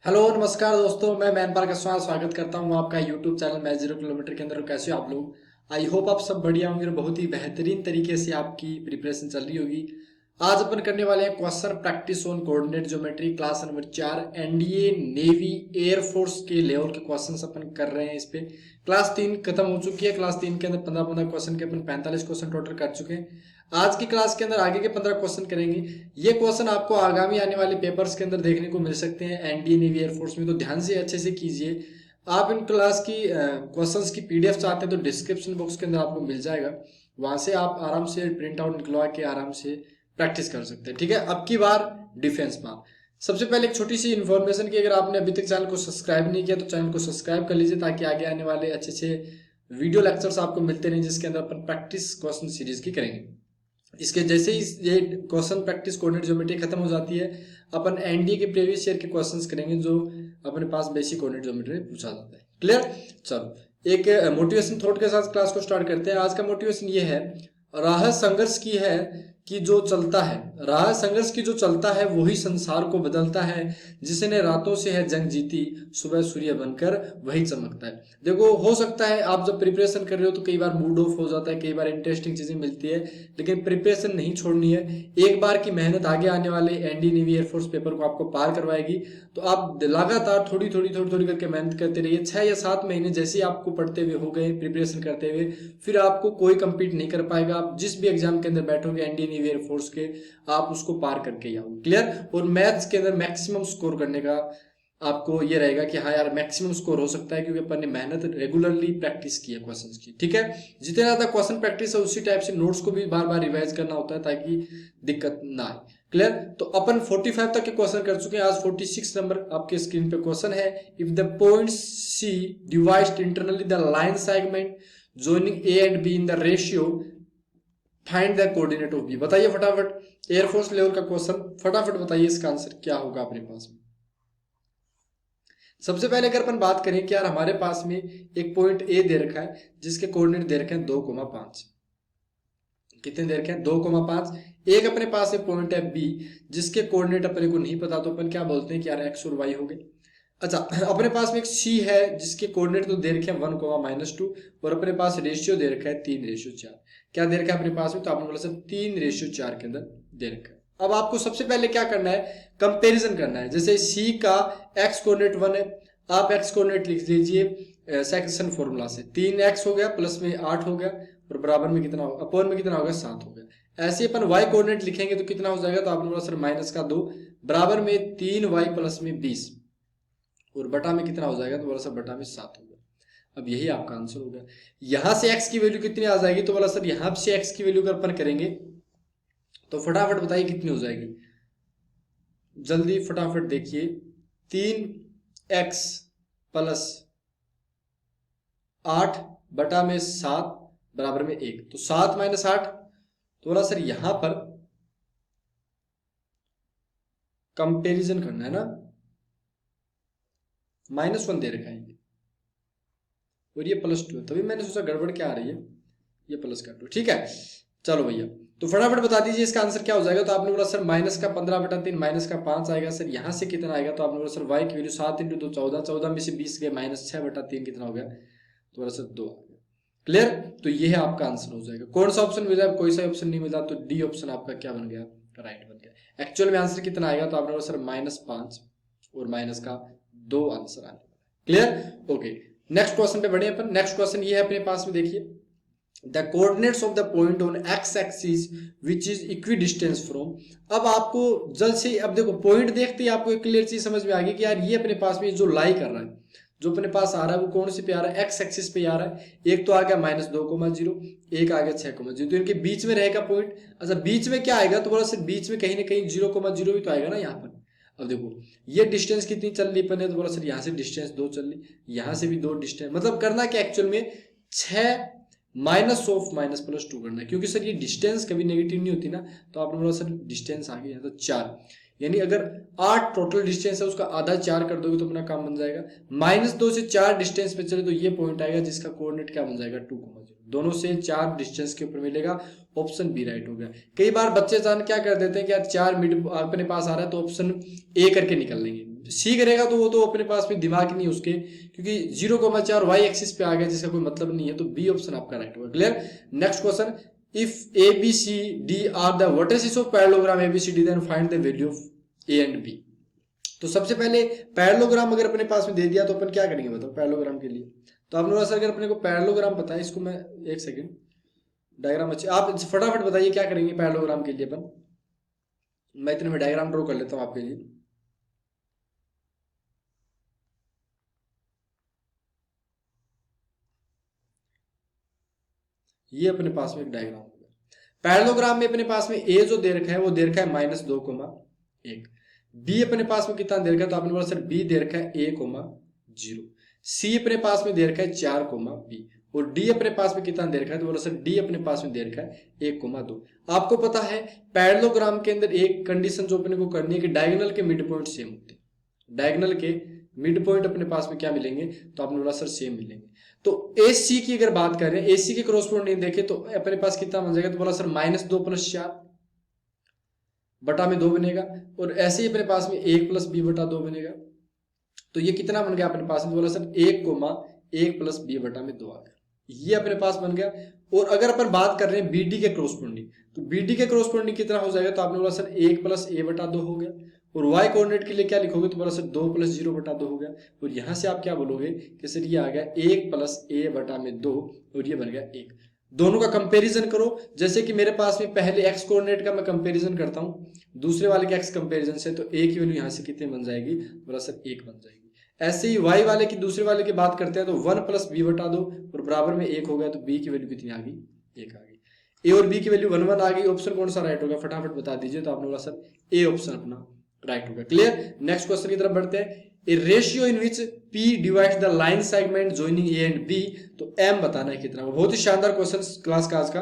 Hello नमस्कार दोस्तों, मैं मैनपाल का स्वागत करता हूं आपका यूट्यूब चैनल मैं 0 किलोमीटर के अंदर। कैसे हो आप लोग? आई होप आप सब बढ़िया होंगे और बहुत ही बेहतरीन तरीके से आपकी प्रिपरेशन चल रही होगी। आज अपन करने वाले हैं question practice on coordinate geometry, class number 4, NDA navy air force के लेवल के क्वेश्चन अपन कर रहे हैं। इस पे क्लास 3 खत्म हो चुकी है। क्लास 3 के अंदर 15 क्वेश्चन के अपन 45 क्वेश्चन टोटल कर चुके हैं। आज की क्लास के अंदर आगे के 15 क्वेश्चन करेंगे। ये क्वेश्चन आपको आगामी आने वाले पेपर्स के अंदर देखने को मिल सकते हैं एनडीए नेवी एयरफोर्स में, तो ध्यान से अच्छे से कीजिए। आप इन क्लास की क्वेश्चंस की पीडीएफ चाहते हैं तो डिस्क्रिप्शन बॉक्स के अंदर आपको मिल जाएगा, वहां से आप आराम से प्रिंट आउट निकलवा के आराम से प्रैक्टिस कर सकते हैं। ठीक है, अब की बार डिफेंस में सबसे पहले एक छोटी सी इन्फॉर्मेशन की, अगर आपने अभी तक चैनल को सब्सक्राइब नहीं किया तो चैनल को सब्सक्राइब कर लीजिए, ताकि आगे आने वाले अच्छे अच्छे वीडियो लेक्चर्स आपको मिलते रहें, जिसके अंदर अपन प्रैक्टिस क्वेश्चन सीरीज की करेंगे। इसके जैसे ही ये क्वेश्चन प्रैक्टिस कोऑर्डिनेट ज्योमेट्री खत्म हो जाती है, अपन एनडीए के प्रीवियस ईयर के क्वेश्चंस करेंगे जो अपने पास बेसिक कोऑर्डिनेट ज्योमेट्री में पूछा जाता है। क्लियर? चलो एक मोटिवेशन थॉट के साथ क्लास को स्टार्ट करते हैं। आज का मोटिवेशन ये है, राह संघर्ष की है कि जो चलता है, राह संघर्ष की जो चलता है वही संसार को बदलता है, जिसने रातों से है जंग जीती, सुबह सूर्य बनकर वही चमकता है। देखो, हो सकता है आप जब प्रिपरेशन कर रहे हो तो कई बार मूड ऑफ हो जाता है, कई बार इंटरेस्टिंग चीजें मिलती है, लेकिन प्रिपरेशन नहीं छोड़नी है। एक बार की मेहनत आगे आने वाले एनडी नेवी एयरफोर्स पेपर को आपको पार करवाएगी। तो आप लगातार थोड़ी थोड़ी करके मेहनत करते रहिए। 6 या 7 महीने जैसे ही आपको पढ़ते हुए हो गए, प्रिपरेशन करते हुए, फिर आपको कोई कम्पीट नहीं कर पाएगा। आप जिस भी एग्जाम के अंदर बैठोगे एनडी नेवी एयरफोर्स के, आप उसको पार करके ही आओगे। क्लियर? और मैथ्स के अंदर मैक्सिमम स्कोर करने का आपको ये रहेगा कि हाँ यार मैक्सिमम स्कोर हो सकता है, क्योंकि अपन ने मेहनत रेगुलरली प्रैक्टिस की है क्वेश्चंस की। ठीक है, जितने ज्यादा क्वेश्चन प्रैक्टिस है उसी टाइप से नोट्स को भी बार बार रिवाइज करना होता है, ताकि दिक्कत ना आए। क्लियर? तो अपन 45 तक के क्वेश्चन कर चुके हैं। आज 46 नंबर आपके स्क्रीन पे क्वेश्चन है। If the point C divide internally the line segment joining A and B in the ratio, find the coordinate of B. बताइए फटाफट, एयरफोर्स लेवल का क्वेश्चन, फटाफट बताइए इसका आंसर क्या होगा अपने पास में। सबसे पहले अगर अपन बात करें कि यार हमारे पास में एक पॉइंट ए दे रखा है जिसके कोऑर्डिनेट दे रखे हैं 2,5। कितने दे रखे हैं? 2,5। एक अपने पास एक पॉइंट है बी जिसके कोऑर्डिनेट अपने को नहीं पता, तो अपन क्या बोलते हैं कि यार एक्स और वाई हो गए। अच्छा, अपने पास में एक सी है जिसके कोऑर्डिनेट तो दे रखे हैं 1,-2, और अपने पास रेशियो दे रखा है 3:4। क्या दे रखा है अपने पास में? तो आपने बोला सर 3:4 के अंदर दे रखा है। अब आपको सबसे पहले क्या करना है, कंपैरिजन करना है। जैसे सी का एक्स कोऑर्डिनेट 1 है, आप एक्स कोऑर्डिनेट लिख लीजिए सेक्शन फॉर्मूला से। 3x हो गया, प्लस में 8 हो गया, और बराबर में कितना होगा, अपॉन में कितना होगा, 7 हो गया। ऐसे अपन y कोऑर्डिनेट लिखेंगे तो कितना हो जाएगा, तो आपने बोला सर -2, बराबर में 3y प्लस में 20, और बटा में कितना हो जाएगा, तो बोला सर बटा में 7 हो गया। अब यही आपका आंसर हो गया। यहां से x की वैल्यू कितनी आ जाएगी, तो बोला सर यहां से x की वैल्यू अगर अपन करेंगे तो फटाफट बताइए कितनी हो जाएगी, जल्दी फटाफट देखिए। 3x प्लस 8 बटा में 7 बराबर में 1, तो 7 - 8, तो बोला सर यहां पर कंपैरिजन करना है ना, -1 दे रखा है और ये +2 है, तभी मैंने सोचा गड़बड़ क्या आ रही है, ये प्लस कर दो। ठीक है, चलो भैया, तो फटाफट बता दीजिए इसका आंसर क्या हो जाएगा। तो आपने बोला सर -15/3 -5 आएगा। सर यहां से कितना आएगा, तो आपने बोला सर y की वैल्यू 7 × 2 14, 14 में से 20 गए, -6/3 कितना हो गया, तो बोला सर 2 आ गया। क्लियर? तो ये है आपका आंसर हो जाएगा। कौन सा ऑप्शन मिला? कोई सा ऑप्शन नहीं मिला, तो डी ऑप्शन आपका क्या बन गया, राइट बन गया। एक्चुअल में आंसर कितना आएगा, तो आपने बोला सर -5 और -2 आंसर आने वाला। क्लियर? ओके, नेक्स्ट क्वेश्चन पे बढ़े अपन। नेक्स्ट क्वेश्चन ये है अपने पास में, देखिए the coordinates of the point on x axis which is equidistance from. अब आपको जल्द से, अब देखो पॉइंट देखते ही आपको एक क्लियर चीज समझ में आ गई कि यार ये अपने पास में जो लाई कर रहा है, जो अपने पास आ रहा है वो कौन से पे आ रहा है, एक्स एक्सिस पे आ रहा है। एक तो आ गया -2,0, एक आ गया 6,0, तो इनके बीच में रहेगा पॉइंट। अच्छा, बीच में क्या आएगा, तो बोला सर बीच में कहीं ना कहीं 0,0 भी तो आएगा ना यहाँ पर। अब देखो ये डिस्टेंस कितनी चल रही है, तो बोला सर यहाँ से डिस्टेंस 2 चल रही, यहाँ से भी 2 डिस्टेंस, मतलब करना क्या एक्चुअल में 6 -(-2) करना है, क्योंकि सर ये डिस्टेंस कभी नेगेटिव नहीं होती ना। तो आपने बोला सर डिस्टेंस आ गया तो 4, यानी अगर 8 टोटल डिस्टेंस है उसका आधा 4 कर दोगे तो अपना काम बन जाएगा। -2 से 4 डिस्टेंस पे चले तो ये पॉइंट आएगा जिसका कोऑर्डिनेट क्या बन जाएगा, 2,0। दोनों से 4 डिस्टेंस के ऊपर मिलेगा, ऑप्शन बी राइट हो गया। कई बार बच्चे जान क्या कर देते हैं कि यार 4 मिड अपने पास आ रहा है तो ऑप्शन ए करके निकल लेंगे, सी करेगा तो वो तो अपने पास में दिमाग ही नहीं उसके, क्योंकि 0,4 वाई एक्सिस पे आ गया जिसका कोई मतलब नहीं है, तो बी ऑप्शन आपका राइट होगा। Clear. Next question, if A B C D are the vertices of parallelogram A B C D then find the value of A and B. तो सबसे पहले पैरेललोग्राम अगर अपने पास में दे दिया तो अपन क्या करेंगे बताओ पैरेललोग्राम के लिए। तो आपने बोला सर अगर अपने को पैरेललोग्राम पता है, इसको मैं एक सेकंड डायग्राम अच्छे आप फटाफट बताइए क्या करेंगे पैरेललोग्राम के लिए अपन। मैं इतने में डायग्राम ड्रॉ कर लेता हूं आपके लिए। ये अपने पास में एक डायग्राम हो गया। पैरेललोग्राम में अपने पास में ए जो दे रखा है वो दे रखा है -2,1। बी अपने पास में कितना दे रखा है, तो आपने बोला सर बी दे रखा है 1,0। सी अपने पास में दे रखा है 4,b और डी अपने पास में कितना दे रखा है, तो बोला सर डी अपने पास में दे रखा है 1,2। आपको पता है पैरेललोग्राम के अंदर एक कंडीशन जो अपने को करनी है कि डायगोनल के मिड पॉइंट सेम होते हैं। डायगोनल के मिड पॉइंट अपने पास में क्या मिलेंगे, तो आपने बोला सर सेम मिलेंगे। तो ए सी की अगर बात करें, ए सी के क्रॉसपोंडिंग देखे तो अपने पास कितना बन जाएगा, तो बोला सर -2 + 4 बटा में 2 बनेगा, और ऐसे ही अपने पास में 1 + b बटा 2 बनेगा। तो ये कितना बन गया अपने पास में, बोला सर 1,1 + b बटा में 2 आ गया, ये अपने पास बन गया। और अगर अपन बात कर रहे हैं बी डी के क्रॉसपोंडिंग, तो बी डी के क्रॉसपोंडिंग कितना हो जाएगा, तो आपने बोला सर 1 + a बटा 2 हो गया, और y कोऑर्डिनेट के लिए क्या लिखोगे, तो बोला सर 2 + 0 बटा 2 हो गया। और यहां से आप क्या बोलोगे कि सर ये आ गया 1 + a बटा में 2 और ये बन गया 1। दोनों का कंपैरिजन करो, जैसे कि मेरे पास में पहले x कोऑर्डिनेट का मैं कंपैरिजन करता हूं दूसरे वाले के x कंपैरिजन से, तो a की वैल्यू यहां से कितनी बन जाएगी, बोला सर 1 बन जाएगी। ऐसे ही y वाले की दूसरे वाले की बात करते हैं तो 1 + b बटा 2 और बराबर में 1 हो गया, तो b की वैल्यू कितनी आ गई, 1 आ गई। a और b की वैल्यू 1 1 आ गई। ऑप्शन कौन सा राइट होगा फटाफट बता दीजिए। तो आपने बोला सर a ऑप्शन अपना राइट होगा। क्लियर। नेक्स्ट क्वेश्चन की तरफ बढ़ते हैं। ए ratio in which p divides the line segment joining a and b, तो m बताना है कितना। बहुत ही शानदार क्वेश्चन क्लास का आज का,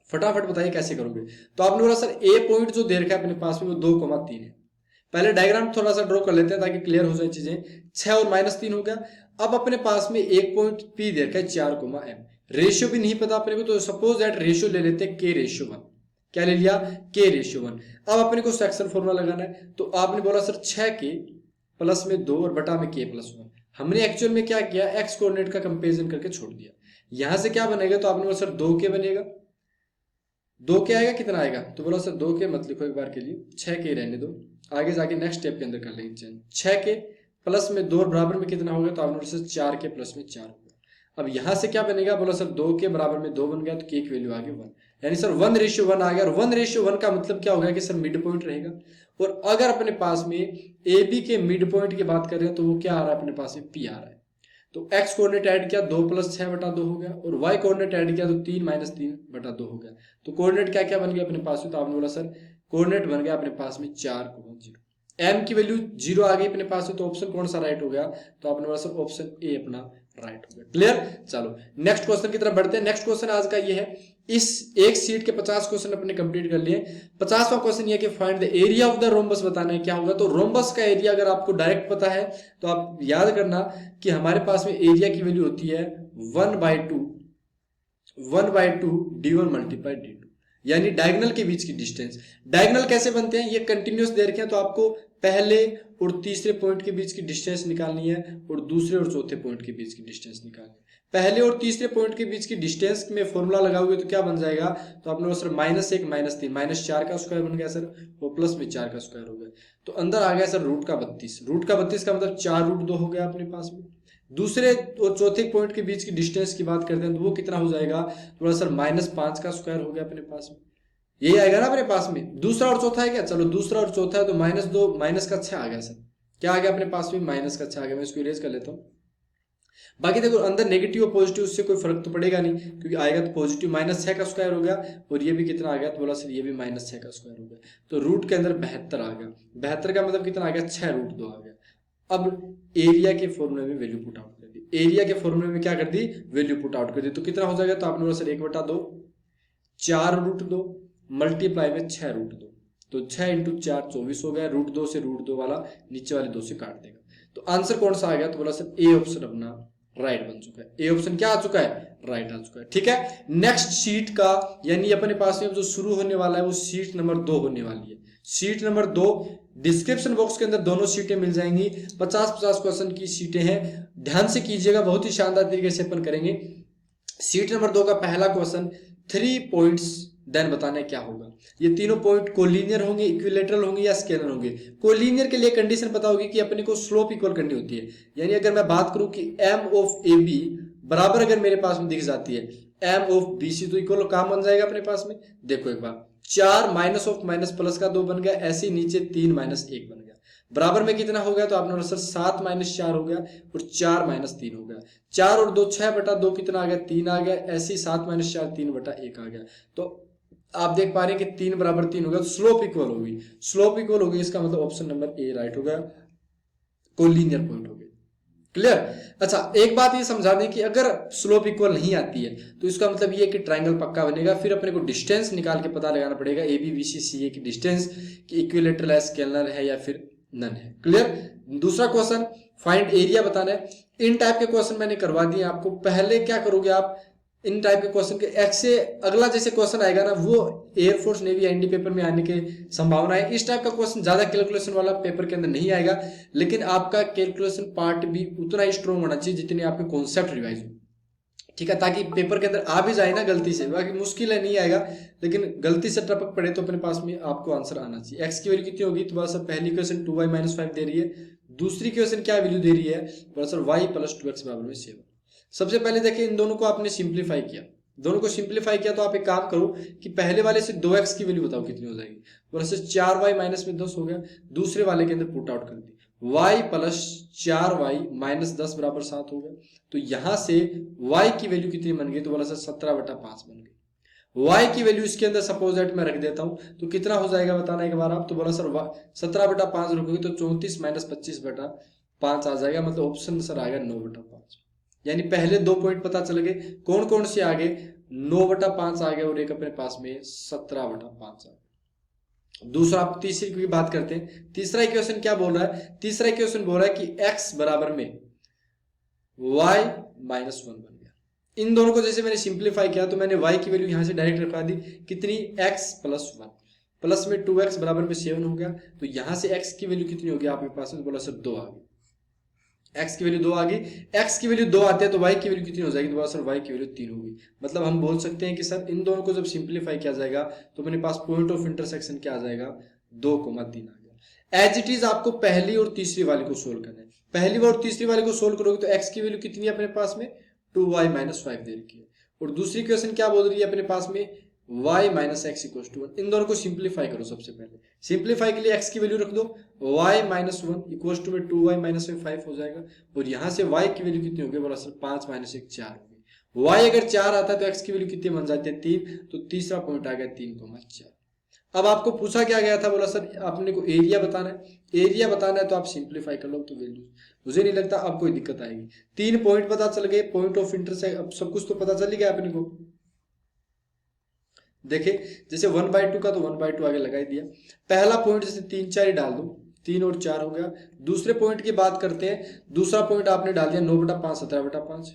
फटाफट बताइए कैसे करोगे। तो आपने बोला सर a पॉइंट जो दे रखा है अपने पास में वो 2,3 है। पहले डायग्राम थोड़ा सा ड्रॉ कर लेते हैं ताकि क्लियर हो जाए चीजें। 6 और -3 हो गया। अब अपने पास में एक पॉइंट p दे रखा है 4,m। रेशियो भी नहीं पता अपने को, तो सपोज दैट रेशियो ले लेते हैं k/1। क्या ले लिया, k/1। अब अपने को सेक्शन फॉर्मूला लगाना है, तो आपने बोला सर 6k प्लस में 2 और बटा में k+1। हमने एक्चुअल में क्या किया, x कोऑर्डिनेट का कंपैरिजन करके छोड़ दिया। यहां से क्या बनेगा, तो आपने बोला सर 2k बनेगा। 2k आएगा, कितना आएगा, तो बोला सर 2k मत लिखो एक बार के लिए, 6k रहने दो, आगे जाके नेक्स्ट स्टेप के अंदर कर लेंगे चेंज। 6k प्लस में 2 बराबर में कितना होगा, तो आपने बोला सर 4k प्लस में 4 होगा। अब यहां से क्या बनेगा, बोला सर 2k बराबर में 2 बन गया, तो k की वैल्यू आ गई 1, यानी सर 1/1 आ गया। और 1/1 का मतलब क्या होगा कि सर मिड पॉइंट रहेगा। और अगर अपने पास में ए बी के मिड पॉइंट की बात कर रहे हैं तो वो क्या आ रहा है अपने पास में, p आ रहा है। तो x कोऑर्डिनेट ऐड किया 2 + 6 बटा 2 हो गया, और y कोऑर्डिनेट ऐड किया तो 3 - 3 बटा 2 हो गया। तो कोऑर्डिनेट क्या क्या बन गया अपने पास में, तो आपने बोला सर कोऑर्डिनेट बन गया अपने पास में 4,0। m की वैल्यू 0 आ गई अपने पास में, तो ऑप्शन कौन सा राइट हो गया, तो आपने बोला सर ऑप्शन ए अपना राइट हो गया। क्लियर। चलो नेक्स्ट क्वेश्चन की तरफ बढ़ते हैं। नेक्स्ट क्वेश्चन आज का ये है, इस एक सीट के 50 क्वेश्चन अपने कंप्लीट कर लिए। 50वां क्वेश्चन ये कि find the area of the rhombus बताना है। क्या होगा, तो रोम्बस का एरिया अगर आपको डायरेक्ट पता है तो आप याद करना कि हमारे पास में एरिया की वैल्यू होती है 1/2 d1 × d2, यानी डायगोनल के बीच की डिस्टेंस। डायगोनल कैसे बनते हैं, ये कंटिन्यूअस दे रखे हैं, तो आपको पहले और तीसरे पॉइंट के बीच की डिस्टेंस निकालनी है और दूसरे और चौथे पॉइंट के बीच की डिस्टेंस निकालनी है। पहले और तीसरे पॉइंट के बीच की डिस्टेंस में फॉर्मूला लगाओगे तो क्या बन जाएगा, तो आपने सर -1 -3 -4 का स्क्वायर बन गया सर, और प्लस में 4 का स्क्वायर हो गया, तो अंदर आ गया सर रूट का 32। रूट का 32 का मतलब 4√2 हो गया अपने पास में। दूसरे और चौथे पॉइंट के बीच की डिस्टेंस की बात करते हैं तो वो कितना हो जाएगा, थोड़ा सर -5 का स्क्वायर हो गया अपने पास में। यही आएगा ना अपने पास में। दूसरा और चौथा है क्या, चलो दूसरा और चौथा है तो -2 -6 आ गया सर। क्या आ गया अपने पास में, -6 आ गया। मैं इसको इरेज कर लेता हूँ। बाकी देखो अंदर नेगेटिव और पॉजिटिव उससे कोई फर्क तो पड़ेगा नहीं, क्योंकि आएगा तो पॉजिटिव। -6 का स्क्वायर हो गया, और ये भी कितना आ गया, तो बोला सर ये भी -6 का स्क्वायर हो गया। तो रूट के अंदर 72 आ गया। 72 का मतलब कितना आ गया, 6√2 आ गया। अब एरिया के फॉर्मूले में वैल्यू पुट आउट कर दी। एरिया के फॉर्मूले में क्या कर दी, वैल्यू पुट आउट कर दी। तो कितना हो जाएगा, तो आपने बोला सर 1/2 4√2 मल्टीप्लाई में 6√2, तो 6 × 4 24 हो गया। √2 से √2 वाला नीचे वाले 2 से काट देगा। तो आंसर कौन सा आ गया, तो बोला सर ए ऑप्शन अपना राइट बन चुका है। ए ऑप्शन क्या आ चुका है, राइट आ चुका है। ठीक है। नेक्स्ट शीट का, यानी अपने पास में जो शुरू होने वाला है वो शीट नंबर 2 होने वाली है। शीट नंबर 2 डिस्क्रिप्शन बॉक्स के अंदर दोनों सीटें मिल जाएंगी। 50-50 क्वेश्चन की सीटें हैं, ध्यान से कीजिएगा, बहुत ही शानदार तरीके से अपन करेंगे। सीट नंबर 2 का पहला क्वेश्चन 3 पॉइंट्स देन बताना क्या होगा। ये तीनों पॉइंट कोलिनियर होंगे, इक्विलेटरल होंगे या स्केलर होंगे। कोलिनियर के लिए कंडीशन पता होगी कि अपने को स्लोप इक्वल करनी होती है। यानी अगर मैं बात करूं कि एम ऑफ ए बी बराबर अगर मेरे पास में दिख जाती है एम ऑफ बी सी, तो इक्वल काम बन जाएगा अपने पास में। देखो एक बार 4 माइनस ऑफ माइनस प्लस का 2 बन गया, ऐसे ही नीचे 3 माइनस 1 बन गया। बराबर में कितना हो गया, तो आपने बोला सर 7 माइनस 4 हो गया और 4 माइनस 3 हो गया। 4 और 2 6/2 कितना आ गया, 3 आ गया। ऐसे ही 7 माइनस 4 3/1 आ गया। तो आप देख पा रहे हैं कि 3 बराबर 3 हो गया, तो स्लोप इक्वल होगी। स्लोप इक्वल होगी, इसका मतलब ऑप्शन नंबर ए राइट हो गया, कोलिनियर पॉइंट हो गया। क्लियर। अच्छा, एक बात ये समझा दें कि अगर स्लोप इक्वल नहीं आती है तो इसका मतलब ये कि ट्रायंगल पक्का बनेगा। फिर अपने को डिस्टेंस निकाल के पता लगाना पड़ेगा ए बी बी सी सी ए की डिस्टेंस कि इक्विलेटरल है, स्केलर है या फिर नन है। क्लियर। दूसरा क्वेश्चन फाइंड एरिया बताना है। इन टाइप के क्वेश्चन मैंने करवा दिए आपको। पहले क्या करोगे आप, इन टाइप के क्वेश्चन के एक से अगला जैसे क्वेश्चन आएगा ना, वो एयरफोर्स नेवी एनडी पेपर में आने की संभावना है। इस टाइप का क्वेश्चन ज्यादा कैलकुलेशन वाला पेपर के अंदर नहीं आएगा, लेकिन आपका कैलकुलेशन पार्ट भी उतना ही स्ट्रॉन्ग होना चाहिए जितने आपके कॉन्सेप्ट रिवाइज हो। ठीक है, ताकि पेपर के अंदर आ भी जाए ना गलती से, बाकी मुश्किल है नहीं आएगा, लेकिन गलती से टपक पड़े तो अपने पास में आपको आंसर आना चाहिए। एक्स की वैल्यू कितनी होगी, तो बस पहली क्वेश्चन 2y माइनस 5 दे रही है। दूसरी क्वेश्चन क्या वैल्यू दे रही है, बस y प्लस 2x बराबर में 7। सबसे पहले देखिए इन दोनों को आपने सिंप्लीफाई किया, दोनों को सिंप्लीफाई किया, तो आप एक काम करो कि पहले वाले से 2x की वैल्यू बताओ कितनी हो जाएगी, बस 4y माइनस में 10 हो गया। दूसरे वाले के अंदर पुट आउट कर दी, y प्लस 4y माइनस 10 बराबर 7 हो गया। तो यहां से y की वैल्यू कितनी बन गई, तो बोला सर 17/5 बन गई। y की वैल्यू इसके अंदर सपोज दैट मैं रख देता हूं, तो कितना हो जाएगा बताना एक बार आप। तो बोला सर 17/5 रखोगे तो 34 माइनस 25/5 आ जाएगा। मतलब ऑप्शन सर आएगा 9/5। यानी पहले 2 पॉइंट पता चल गए, कौन कौन से आगे 9/5 आ गए और एक अपने पास में 17/5 आ गए। दूसरा आप तीसरी की बात करते हैं। तीसरा इक्वेशन क्या बोल रहा है, तीसरा इक्वेशन बोल रहा है कि x बराबर में y माइनस 1 बन गया। इन दोनों को जैसे मैंने सिंप्लीफाई किया तो मैंने y की वैल्यू यहां से डायरेक्ट रखवा दी, कितनी x प्लस 1 प्लस में 2x बराबर में 7 हो गया। तो यहां से x की वैल्यू कितनी होगी आपके पास में, बोला सर 2 आ गई। x की वैल्यू 2 आ गई, x की वैल्यू 2 आती है तो y की वैल्यू कितनी हो जाएगी, तो बोला सर y की वैल्यू 3 होगी। मतलब हम बोल सकते हैं कि सर इन दोनों को जब सिंप्लीफाई किया जाएगा तो मेरे पास पॉइंट ऑफ इंटरसेक्शन क्या आ जाएगा, 2,3 आ गया। एज इट इज आपको पहली और तीसरी वाले को सोल्व करना है। पहली और तीसरी वाले को सोल्व करोगे तो x की वैल्यू कितनी है अपने पास में, 2y माइनस 5 दे रखी है। और दूसरी क्वेश्चन क्या बोल रही है अपने पास में, y minus x equal to 1। इन दोनों को सिंप्लीफाई करो। सबसे पहले सिंप्लीफाई के लिए x की वैल्यू रख दो, y माइनस 1 इक्वल टू में 2y माइनस 5 हो जाएगा। और यहां से y की वैल्यू कितनी होगी, बोला सर 5 माइनस 1 4 होगी। y अगर 4 आता है तो x की वैल्यू कितनी बन जाती है, 3। तो तीसरा पॉइंट आ गया 3,4। अब आपको पूछा क्या गया था, बोला सर आपने को एरिया बताना है। एरिया बताना है तो आप सिंप्लीफाई कर लो तो वैल्यू, मुझे नहीं लगता अब कोई दिक्कत आएगी। 3 पॉइंट पता चल गए, पॉइंट ऑफ इंटरसेक्शन, अब सब कुछ तो पता चल ही गया अपने को। देखिए जैसे 1/2 का तो 1/2 आगे लगा ही दिया। पहला पॉइंट जैसे 3 4 ही डाल दो, 3 और 4 हो गया। दूसरे पॉइंट की बात करते हैं। दूसरा पॉइंट आपने डाल दिया 9/5 17/5।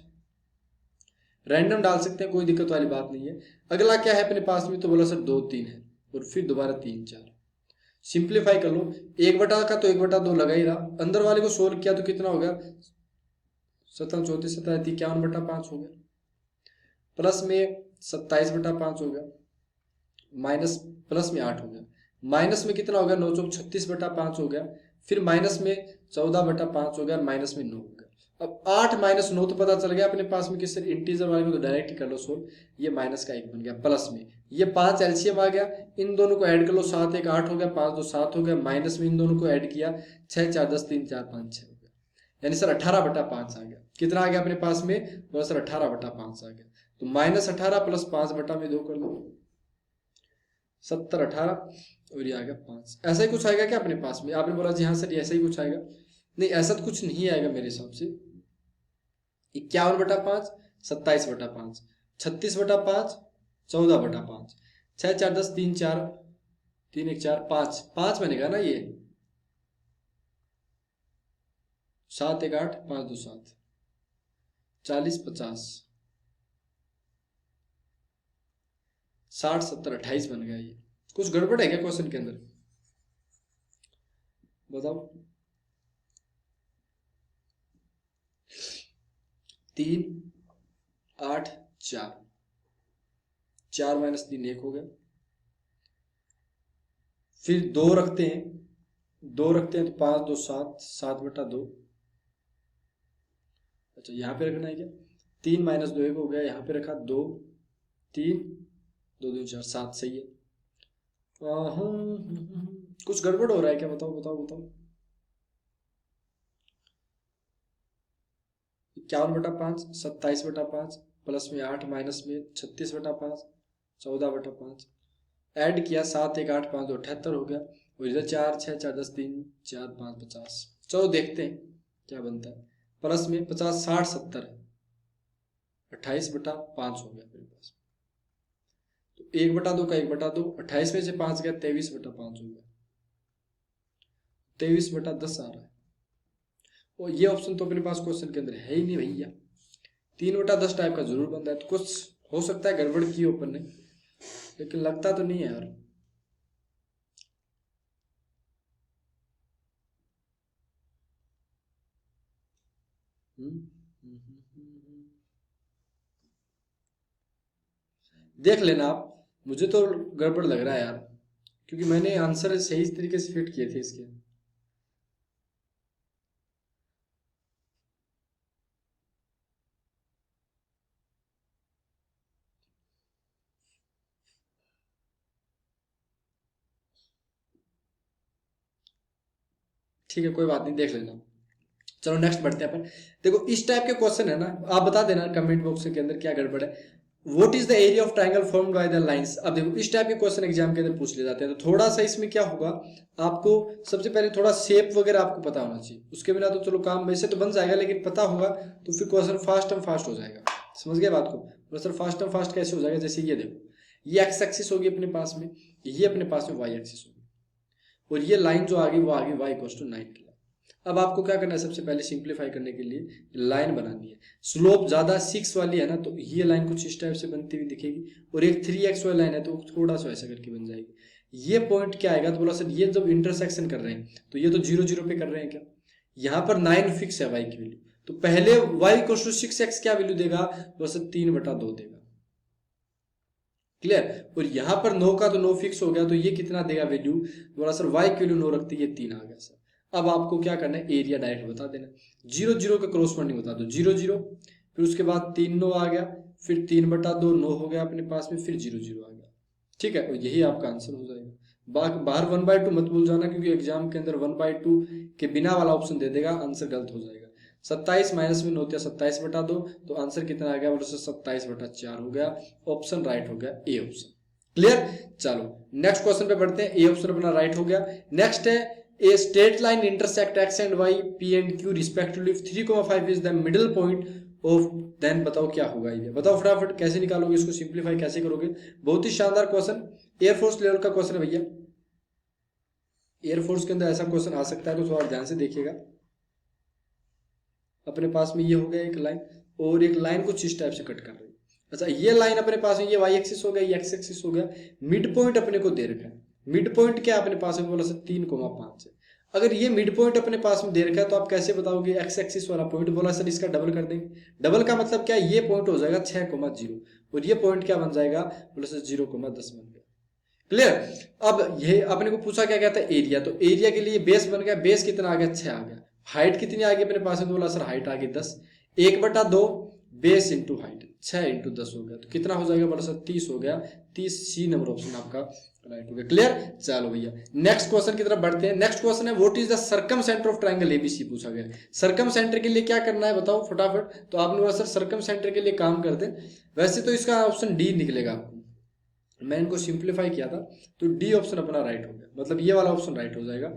रैंडम डाल सकते हैं, कोई दिक्कत वाली बात नहीं है। अगला क्या है अपने पास में, तो बोला सर 2 3 है और फिर दोबारा 3 4। सिंप्लीफाई कर लो, 1/का तो 1/2 लगा ही रहा। अंदर वाले को सोल्व किया तो कितना हो गया, 17 34 17 51/5 हो गया। प्लस में 27/5 हो गया, माइनस प्लस में 8 हो गया। माइनस में कितना हो गया, 9 चौक 36/5 हो गया। फिर माइनस में 14/5 हो गया, माइनस में 9 हो गया। अब 8 माइनस 9 तो पता चल गया अपने पास में, किससे इंटीजर वाले को तो डायरेक्ट ही कर लो सोल्व। ये माइनस का 1 बन गया, प्लस में ये 5 एलसीएम आ गया। इन दोनों को ऐड कर लो, 7 1 8 हो गया, 5 2 7 हो गया। माइनस में इन दोनों को ऐड किया, 6 4 10 3 4 5 6 हो गया। यानी सर 18/5 आ गया। कितना आ गया अपने पास में, बोला सर 18/5 आ गया। तो -18 प्लस 5/2 कर लो, 70 18 और ये आ गया 5। ऐसा ही कुछ आएगा क्या अपने पास में, आपने बोला जी हाँ सर ऐसा ही कुछ आएगा। नहीं ऐसा तो कुछ नहीं आएगा मेरे हिसाब से। 51/5 27/5 36/5 14/5 6 4 10 3 4 3 1 4 5 5 बनेगा ना ये, 7 1 8 5 2 7 40 50 60 70 28 बन गया। ये कुछ गड़बड़ है क्या क्वेश्चन के अंदर, बताओ। 3 8 4, 4 माइनस 3 1 हो गया। फिर 2 रखते हैं, 2 रखते हैं तो 5 2 7, 7/2। अच्छा यहाँ पे रखना है क्या? 3 माइनस 2 1 हो गया, यहाँ पे रखा 2 3 2 2 4 7, सही है। कुछ गड़बड़ हो रहा है क्या? बताओ बताओ बताओ। 51/5, 27/5, प्लस में 8, माइनस में 36/5, 14/5। ऐड किया 7 1 8 5 2 78 हो गया। और इधर 4 6 4 10 3 4 5 50। चलो देखते हैं क्या बनता है। प्लस में 50 60 70 28/5 हो गया मेरे पास। तो 1/2 का 1/2, 28 में से 5 गया, 23/5 हो गया। 23/10 आ रहा है। और ये ऑप्शन तो अपने पास क्वेश्चन के अंदर है ही नहीं भैया। 3/10 टाइप का जरूर बनता है, तो कुछ हो सकता है गड़बड़ की ओपन ने, लेकिन लगता तो नहीं है यार। देख लेना आप, मुझे तो गड़बड़ लग रहा है यार, क्योंकि मैंने आंसर सही तरीके से फिट किए थे इसके। ठीक है कोई बात नहीं, देख लेना। चलो नेक्स्ट बढ़ते हैं अपन। देखो इस टाइप के क्वेश्चन है ना, आप बता देना कमेंट बॉक्स के अंदर क्या गड़बड़ है। What is the area of triangle formed by the lines. अब देखो इस टाइप के क्वेश्चन एग्जाम के अंदर पूछ ले जाते हैं, तो थोड़ा सा इसमें क्या होगा, आपको सबसे पहले थोड़ा शेप वगैरह आपको पता होना चाहिए। उसके बिना तो चलो काम वैसे तो बन जाएगा, लेकिन पता होगा तो फिर क्वेश्चन फास्ट एंड फास्ट हो जाएगा। समझ गए बात को? क्वेश्चन फास्ट एंड फास्ट कैसे हो जाएगा, जैसे ये देखो, ये एक्स एक्सिस होगी अपने पास में, ये अपने पास में वाई एक्सिस होगी, और ये लाइन जो आगे वो आगे वाई इक्वल्स टू 9 की। अब आपको क्या करना है, सबसे पहले सिंप्लीफाई करने के लिए लाइन बनानी है। स्लोप ज्यादा 6 वाली है ना, तो ये लाइन कुछ इस टाइप से बनती हुई दिखेगी, और एक 3x वाली लाइन है तो थोड़ा सा ऐसा करके बन जाएगी। ये पॉइंट क्या आएगा, तो बोला सर ये जब इंटरसेक्शन कर रहे हैं तो ये तो 0 0 पे कर रहे हैं क्या, यहाँ पर 9 फिक्स है वाई की वैल्यू, तो पहले वाई इक्वल टू 6x क्या वैल्यू देगा, बोला सर 3/2 देगा। क्लियर? और यहाँ पर 9 का तो 9 फिक्स हो गया, तो ये कितना देगा वैल्यू, बोला सर वाई की वैल्यू 9 रखती है, 3 आ गया सर। अब आपको क्या करना है, एरिया डायरेक्ट बता देना, 0 0 के क्रॉसपोंडिंग बता दो, 0 0, फिर उसके बाद 3 9 आ गया, फिर 3/2 9 हो गया अपने पास में, फिर 0 0 आ गया। ठीक है, और यही आपका आंसर हो जाएगा। बाहर 1/2 मत भूल जाना, क्योंकि एग्जाम के अंदर 1/2 के बिना वाला ऑप्शन दे देगा, आंसर गलत हो जाएगा। 27 माइनस में 9 27/2, तो आंसर कितना आ गया, बोलो 27/4 हो गया। ऑप्शन राइट हो गया, ए ऑप्शन। क्लियर? चलो नेक्स्ट क्वेश्चन पे बढ़ते हैं। ए ऑप्शन अपना राइट हो गया। नेक्स्ट है, a straight line intersect x and y p and q respectively if 3,5 is the middle point of, then बताओ क्या होगा ये, बताओ फटाफट कैसे निकालोगे इसको, सिंप्लीफाई कैसे करोगे। बहुत ही शानदार क्वेश्चन, एयरफोर्स लेवल का क्वेश्चन है भैया। एयरफोर्स के अंदर ऐसा क्वेश्चन आ सकता है, तो थोड़ा ध्यान से देखिएगा। अपने पास में ये हो गया एक लाइन, और एक लाइन कुछ इस टाइप से कट कर रही है। अच्छा ये लाइन अपने पास में, ये वाई एक्सिस हो गया, ये एक्स एक्सिस हो गया, मिड पॉइंट अपने को दे रखा है। मिड पॉइंट क्या अपने पास में, बोला सर 3,5 है। अगर ये मिड पॉइंट अपने पास में दे रखा है, तो आप कैसे बताओगे एक्स एक्सिस वाला पॉइंट, बोला सर इसका डबल कर देंगे। डबल का मतलब क्या, ये पॉइंट हो जाएगा 6,0, और ये पॉइंट क्या बन जाएगा, बोला सर 0,10 बन गया। क्लियर? अब ये अपने को पूछा क्या कहता है, एरिया, तो एरिया के लिए बेस बन गया, बेस कितना आ गया, 6 आ गया। हाइट कितनी आ गई अपने पास में, बोला सर हाइट आ गई 10, 1/2 बेस इंटू हाइट, 6 इंटू 10 हो गया, तो कितना हो जाएगा, बोला सर 30 हो गया। 30 सी नंबर ऑप्शन आपका राइट हो गया। क्लियर? चलो भैया नेक्स्ट क्वेश्चन की तरफ बढ़ते हैं। नेक्स्ट क्वेश्चन है, what is the circum centre of triangle ABC पूछा गया। सर्कम सेंटर के लिए क्या करना है बताओ फटाफट। तो आपने बोला सर सर्कम सेंटर के लिए काम करते हैं, वैसे तो इसका ऑप्शन डी निकलेगा आपको, मैं इनको सिंप्लीफाई किया था, तो डी ऑप्शन अपना राइट हो गया, मतलब ये वाला ऑप्शन राइट हो जाएगा।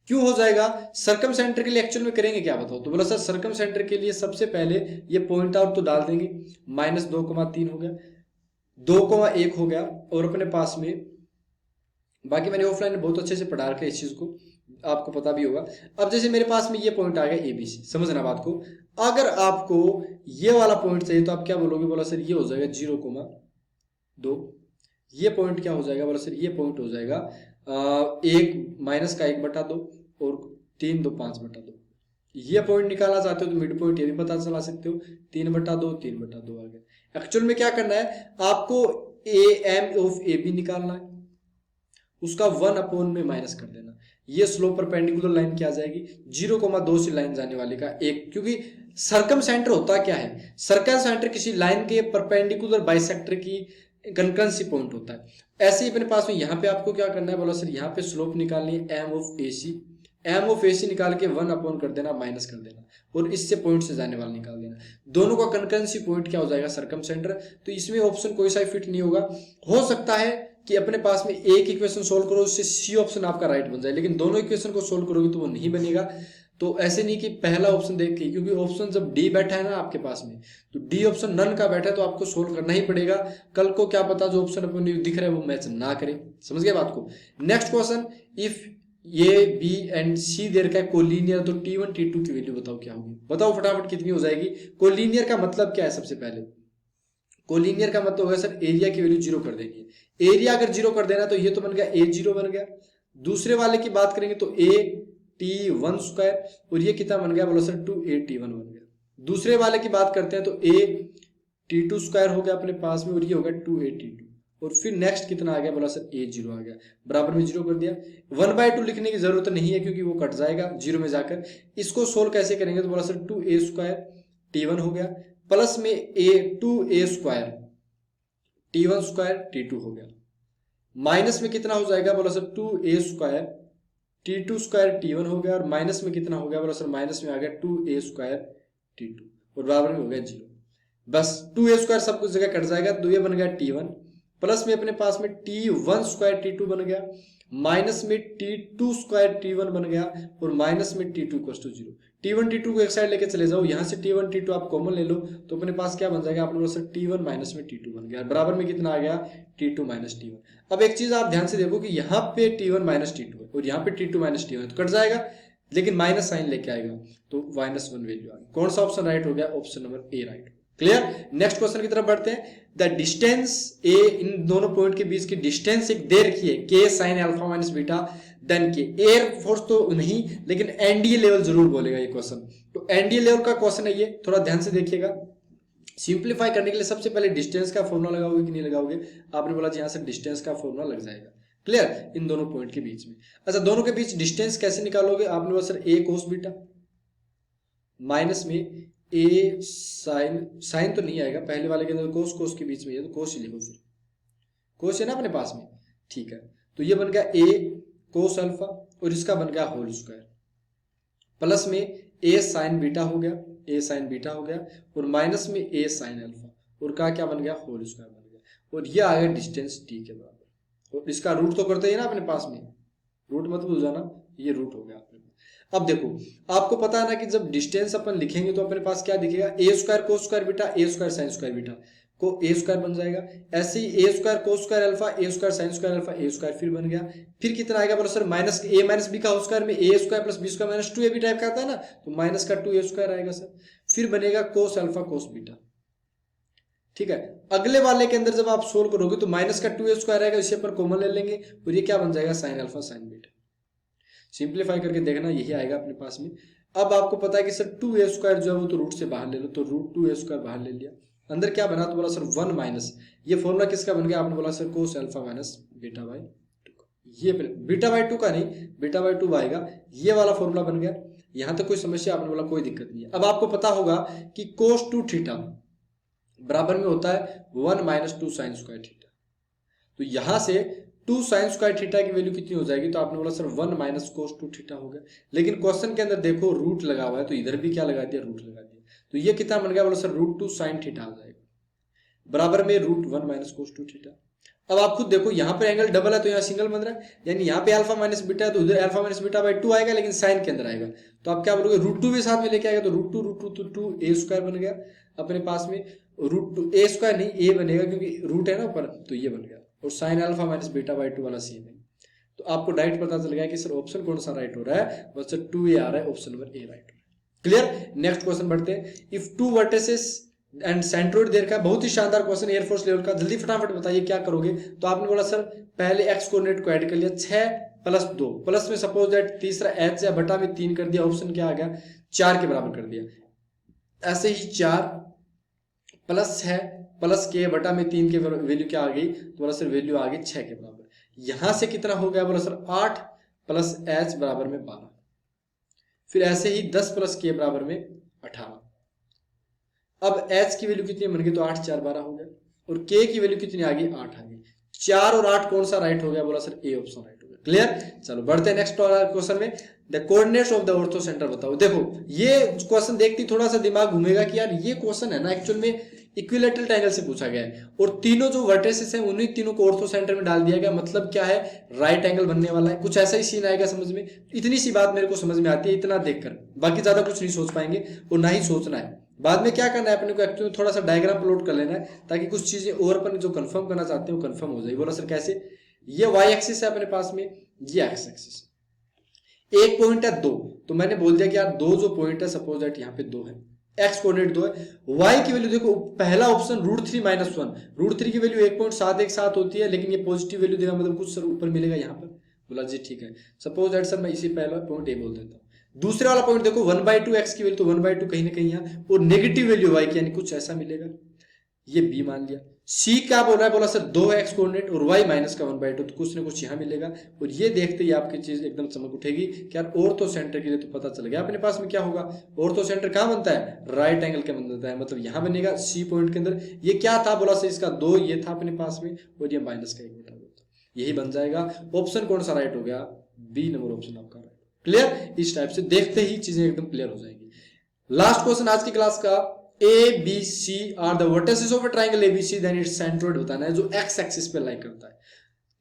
क्यों हो जाएगा, सर्कम सेंटर के लिए एक्चुअल में करेंगे क्या बताओ। तो बोला सर सर्कम सेंटर के लिए सबसे पहले ये पॉइंट आउट तो डाल देंगे, -2,3 हो गया, 2,1 हो गया, और अपने पास में बाकी मैंने ऑफलाइन बहुत अच्छे से पढ़ा रखा है इस चीज को, आपको पता भी होगा। अब जैसे मेरे पास में ये पॉइंट आ गया एबीसी, समझना बात को। अगर आपको ये वाला पॉइंट चाहिए तो आप क्या बोलोगे, बोला सर ये हो जाएगा 0,2, ये पॉइंट क्या हो जाएगा, बोला सर ये पॉइंट हो जाएगा 1 -1/2, और 3 2 5/2। ये पॉइंट निकालना चाहते हो तो मिड पॉइंट ये भी पता चला सकते हो, 3/2 3/2 आ गया। एक्चुअल में क्या करना है आपको, A M of A B निकालना है, उसका 1 में माइनस कर देना। ये स्लोप परपेंडिकुलर लाइन क्या आ जाएगी, 0,2 से लाइन जाने वाली का एक, क्योंकि सर्कम सेंटर होता क्या है, सर्कल सेंटर किसी लाइन के परपेंडिकुलर बाइसेक्टर की कंकरेंसी पॉइंट होता है। ऐसे ही अपने पास में यहाँ पे आपको क्या करना है, बोला सर यहाँ पे स्लोप निकालनी है M of A C, M of A C निकाल के 1 कर देना, माइनस कर देना, और इससे पॉइंट से जाने वाला निकाल देना। दोनों का कंकरेंसी पॉइंट क्या हो जाएगा, सर्कम सेंटर। तो इसमें ऑप्शन कोई सा फिट नहीं होगा। हो सकता है कि अपने पास में एक इक्वेशन सोल्व करो, उससे सी ऑप्शन आपका राइट बन जाए, लेकिन दोनों इक्वेशन को सोल्व करोगे तो वो नहीं बनेगा। तो ऐसे नहीं कि पहला ऑप्शन देख के, क्योंकि ऑप्शन जब डी बैठा है ना आपके पास में, तो डी ऑप्शन नन का बैठा है तो आपको सोल्व करना ही पड़ेगा। कल को क्या पता जो ऑप्शन अपने दिख रहा है वो मैच ना करे। समझ गए बात को। Next question, if A B and C देर का कोलिनियर, तो T1 T2 की वैल्यू बताओ क्या होगी। बताओ फटाफट कितनी हो जाएगी। कोलिनियर का मतलब क्या है, सबसे पहले कोलिनियर का मतलब होगा सर एरिया की वैल्यू 0 कर देनी है। एरिया अगर 0 कर देना तो ये तो बन गया A0 बन गया। दूसरे वाले की बात करेंगे तो AT1 स्क्वायर, और ये कितना बन गया, बोलो सर 2AT1 बन गया। दूसरे वाले की बात करते हैं तो AT2 स्क्वायर हो गया अपने पास में, और ये होगा 2AT2, और फिर नेक्स्ट कितना आ गया, बोला सर A0 आ गया, बराबर में 0 कर दिया। 1/2 लिखने की जरूरत नहीं है क्योंकि वो कट जाएगा 0 में जाकर। इसको सोल्व कैसे करेंगे, तो बोला सर 2A स्क्वायर T1 हो गया, प्लस में 2A square T1 square T2 हो गया, माइनस में कितना हो जाएगा, बोला sir 2A square T2 square T1 हो गया, और माइनस में कितना हो गया, बोला सर माइनस में आ गया 2A स्क्वायर T2, और बराबर में हो गया 0। बस 2A स्क्वायर सब कुछ जगह कट जाएगा, तो ये बन गया T1, प्लस में अपने पास में T1 स्क्वायर T2 बन गया, माइनस में T2 स्क्वायर T1 बन गया, और माइनस में T2 equal to 0। T1 T2 को एक साइड लेके चले जाओ, यहां से T1 T2 आप कॉमन ले लो, तो अपने पास क्या बन जाएगा, आपने बोला सर T1 माइनस में T2 बन गया, बराबर में कितना आ गया, T2 माइनस T1। अब एक चीज आप ध्यान से देखो कि यहाँ पे T1 माइनस T2 है और यहाँ पे T2 माइनस T1 है, तो कट जाएगा, लेकिन माइनस साइन लेके आएगा तो -1 वैल्यू आ गई। कौन सा ऑप्शन राइट हो गया, option number A right. Clear. Next question की तरफ बढ़ते हैं। द डिस्टेंस ए, इन दोनों पॉइंट के बीच की डिस्टेंस एक दे रखी है के sine alpha minus beta, then के एयर फोर्स तो नहीं, लेकिन एनडीए लेवल जरूर बोलेगा ये क्वेश्चन। तो एनडीए लेवल का क्वेश्चन है ये, थोड़ा ध्यान से देखिएगा। सिंप्लीफाई करने के लिए सबसे पहले डिस्टेंस का फॉर्मूला लगाओगे कि नहीं लगाओगे, आपने बोला यहां से डिस्टेंस का फॉर्मूला लग जाएगा। क्लियर, इन दोनों पॉइंट के बीच में। अच्छा, दोनों के बीच डिस्टेंस कैसे निकालोगे, आपने बोला सर ए कोस बीटा माइनस में ए साइन तो नहीं आएगा, पहले वाले के अंदर कोस के बीच में है तो कोस ही लिखो, फिर कोस है ना अपने पास में, ठीक है। तो ये बन गया ए कोस अल्फा, और इसका बन गया होल स्क्वायर, प्लस में ए साइन बीटा हो गया, ए साइन बीटा हो गया, और माइनस में ए साइन अल्फा, और का क्या बन गया, होल स्क्वायर बन गया, और ये आ गया डिस्टेंस टी के बराबर। और इसका रूट तो करते ही ना अपने पास में, रूट मत भूल जाना, ये रूट हो गया अपने पास। अब देखो, आपको पता है ना कि जब डिस्टेंस अपन लिखेंगे तो अपने पास क्या दिखेगा, A square cos square beta, A square sin square beta को ए स्क्वायर बन जाएगा। ऐसे ही A square cos square alpha, A square sin square alpha, A square फिर बन गया। फिर कितना आएगा, बोलो sir minus A minus B का होल स्क्वायर में A square plus B square minus 2ab type का आता है ना, तो माइनस का 2a स्क्वायर आएगा सर। फिर बनेगा कोस अल्फा कोस बीटा, ठीक है। अगले वाले के अंदर जब आप सोल्व करोगे तो माइनस का 2a स्क्वायर आएगा, इसे पर कॉमन ले लेंगे, और ये क्या बन जाएगा, sine alpha sign beta. Simplify करके देखना, यही आएगा अपने पास में। अब आपको पता है कि सर 2a स्क्वायर जो है वो तो रूट से बाहर ले लो, तो रूट 2a स्क्वायर बाहर ले लिया, अंदर क्या बना, तो बोला सर 1 माइनस, ये फॉर्मूला किसका बन गया, आपने बोला sir cos alpha minus beta by 2, ये बीटा बाई 2 का नहीं, बीटा बाई 2 आएगा, ये वाला फॉर्मूला बन गया। यहां तक कोई समस्या, आपने बोला कोई दिक्कत नहीं है। अब आपको पता होगा कि कोस 2 थीटा बराबर में होता है 1 माइनस 2 साइन स्क्वायर थीटा, तो यहां से 2 साइन स्क्वायर थीटा की वैल्यू कितनी हो जाएगी, तो आपने बोला सर 1 माइनस कोस 2 थीटा हो गया। लेकिन क्वेश्चन के अंदर देखो रूट लगा हुआ है, तो इधर भी क्या लगा दिया, रूट लगा दिया, तो ये कितना बन गया, बोला सर रूट 2 साइन थीटा आ जाएगा, बराबर में रूट 1 माइनस कोस 2 थीटा। अब आप खुद देखो, यहाँ पर एंगल डबल है तो यहाँ सिंगल बन रहा है, यानी यहाँ पे अल्फा माइनस बीटा है तो उधर अल्फा माइनस बीटा बाई 2 आएगा, लेकिन साइन के अंदर आएगा, तो आप क्या बोलोगे, रूट 2 भी साथ में लेके आएगा, तो रूट 2 ए स्क्वायर बन गया अपने पास में, रूट 2 ए स्क्वायर नहीं ए बनेगा क्योंकि रूट है ना ऊपर, तो ये बन गया, और sign alpha minus beta by 2 वाला सेम है। तो आपको डायरेक्ट पता चल गया कि सर ऑप्शन कौन सा राइट हो रहा है, बस सर 2a आ रहा है, ऑप्शन नंबर ए राइट हो रहा है। क्लियर। नेक्स्ट क्वेश्चन बढ़ते हैं। इफ 2 वर्टिसेस एंड सेंट्रोइड देर का, बहुत ही शानदार क्वेश्चन एयरफोर्स लेवल का, जल्दी फटाफट बताइए क्या करोगे। तो आपने बोला सर पहले एक्स कोऑर्डिनेट को ऐड कर लिया, 6 प्लस 2, प्लस में सपोज दैट तीसरा h है, बटा में 3 कर दिया, ऑप्शन क्या आ गया 4 के बराबर कर दिया। ऐसे ही 4 प्लस है, प्लस के बटा में 3 के वैल्यू क्या आ गई, तो बोला सर वैल्यू आ गई 6 के बराबर। यहां से कितना हो गया, बोला सर 8 प्लस h बराबर में 12। फिर ऐसे ही 10 प्लस के बराबर में 18। अब h की वैल्यू कितनी बन गई, तो 8 4 12 हो गया, और k की वैल्यू कितनी आ गई 8 आ गई। 4 और 8 कौन सा राइट हो गया, बोला सर ए ऑप्शन राइट हो गया। क्लियर। चलो बढ़ते हैं नेक्स्ट क्वेश्चन में। The coordinates of the ortho centre बताओ। देखो ये क्वेश्चन देखते ही थोड़ा सा दिमाग घूमेगा कि यार ये क्वेश्चन है ना एक्चुअल में इक्विलैटरल ट्रायंगल से पूछा गया है, और तीनों जो वर्टिसेस हैं उन्हीं तीनों को ऑर्थो सेंटर में डाल दिया गया। मतलब क्या है, राइट एंगल बनने वाला है, कुछ ऐसा ही सीन आएगा समझ में। इतनी सी बात मेरे को समझ में आती है इतना देखकर, बाकी ज्यादा कुछ नहीं सोच पाएंगे और ना ही सोचना है। बाद में क्या करना है अपने को, एक्चुअली थोड़ा सा डायग्राम प्लॉट कर लेना है ताकि कुछ चीजें और अपन जो कंफर्म करना चाहते हैं वो कंफर्म हो जाए। बोला सर कैसे, ये वाई एक्सिस है अपने पास में, ये एक्स एक्सिस, एक पॉइंट है 2, तो मैंने बोल दिया कि यार दो जो पॉइंट है सपोज दैट यहाँ पे 2 है, एक्स कोऑर्डिनेट 2 है। वाई की वैल्यू देखो, पहला ऑप्शन √3 - 1, √3 की वैल्यू 1.717 होती है, लेकिन ये पॉजिटिव वैल्यू देगा, मतलब कुछ सर ऊपर मिलेगा यहाँ पर। बोला जी ठीक है, सपोज दैट सर मैं इसी पहला पॉइंट ए बोल देता हूँ। दूसरे वाला पॉइंट देखो 1/2 एक्स की वैल्यू, तो 1/2 कहीं ना कहीं यहाँ, और नेगेटिव वैल्यू वाई की, यानी कुछ ऐसा मिलेगा, ये बी मान लिया। सी क्या बोल रहा है, बोला सर 2 एक्स कोऑर्डिनेट और वाई माइनस का 1/2, तो कुछ ना कुछ यहाँ मिलेगा। और ये देखते ही आपकी चीज एकदम चमक उठेगी कि यार ऑर्थो सेंटर के लिए तो पता चल गया अपने पास में क्या होगा। ऑर्थो सेंटर कहाँ बनता है, राइट एंगल के बनता है, मतलब यहाँ बनेगा सी पॉइंट के अंदर। ये क्या था, बोला सर इसका 2 ये था अपने पास में, और ये माइनस का 1/2, यही बन जाएगा। ऑप्शन कौन सा राइट हो गया, बी नंबर ऑप्शन आपका राइट। क्लियर। इस टाइप से देखते ही चीजें एकदम क्लियर हो जाएंगी। लास्ट क्वेश्चन आज की क्लास का, A B C are the vertices of a triangle ABC then its centroid बताना है, जो एक्स एक्सिस पे लाई करता है।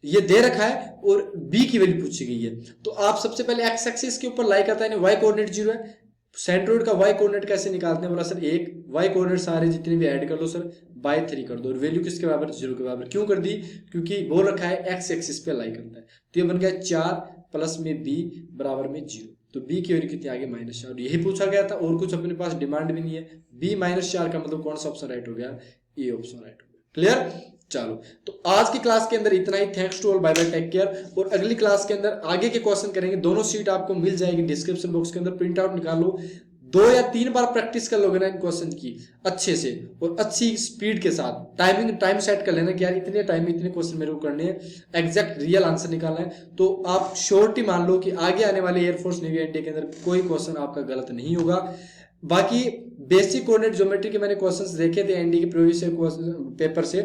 ये दे रखा है और बी की वैल्यू पूछी गई है, तो आप सबसे पहले एक्स एक्सिस के ऊपर लाई करता है, वाई कोऑर्डिनेट 0 है, सेंट्रोइड का वाई कोऑर्डिनेट कैसे निकालते हैं, बोला सर एक वाई कोऑर्डिनेट सारे जितने भी ऐड कर लो सर बाय 3 कर दो, और वैल्यू किसके बराबर, 0 के बराबर। क्यों कर दी, क्योंकि बोल रखा है एक्स एक्सिस पे लाई करता है, तो ये बन गया 4 प्लस में बी बराबर में 0, तो बी की वैल्यू कितनी आगे -4, यही पूछा गया था, और कुछ अपने पास डिमांड भी नहीं है। बी -4 का मतलब कौन सा ऑप्शन राइट हो गया, ए ऑप्शन राइट हो गया। क्लियर। चलो तो आज की क्लास के अंदर इतना ही। Thanks to all, bye bye, take care. और अगली क्लास के अंदर आगे के क्वेश्चन करेंगे, दोनों सीट आपको मिल जाएगी डिस्क्रिप्शन बॉक्स के अंदर, प्रिंट आउट निकालो, 2 या 3 बार प्रैक्टिस कर लोगे ना इन क्वेश्चन की अच्छे से और अच्छी स्पीड के साथ। टाइम सेट कर लेना कि यार इतने टाइम में इतने क्वेश्चन मेरे को करने हैं, एग्जैक्ट रियल आंसर निकालना है, तो आप श्योरिटी मान लो कि आगे आने वाले एयरफोर्स नेवी इंडिया के अंदर कोई क्वेश्चन आपका गलत नहीं होगा। बाकी बेसिक कोऑर्डिनेट ज्योमेट्री के मैंने क्वेश्चंस देखे थे एनडी के प्रीवियस पेपर से,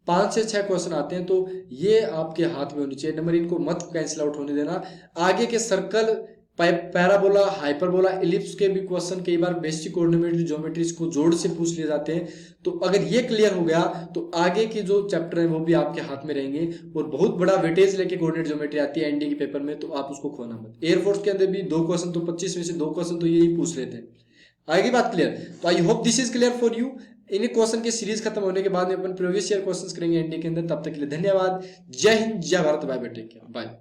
5 से 6 क्वेश्चन आते हैं, तो ये आपके हाथ में होनी चाहिए। नंबर इनको मत कैंसिल आउट होने देना। आगे के सर्कल, पैराबोला, हाइपरबोला, एलिप्स के भी क्वेश्चन कई बार बेसिक कोऑर्डिनेट ज्योमेट्री को जोड़ से पूछ लिए जाते हैं, तो अगर ये क्लियर हो गया तो आगे के जो चैप्टर हैं वो भी आपके हाथ में रहेंगे, और बहुत बड़ा वेटेज लेके कोऑर्डिनेट ज्योमेट्री आती है एनडी के पेपर में, तो आप उसको खोना मत। एयरफोर्स के अंदर भी 2 क्वेश्चन, तो 25 में से 2 क्वेश्चन तो यही पूछ लेते हैं। आगे बात क्लियर। तो I hope this is clear for you. In question की सीरीज खत्म होने के बाद में अपन प्रीवियस ईयर क्वेश्चंस करेंगे एनडी के अंदर। तब तक के लिए धन्यवाद। जय हिंद, जय Bharat, bye bye, take care, bye.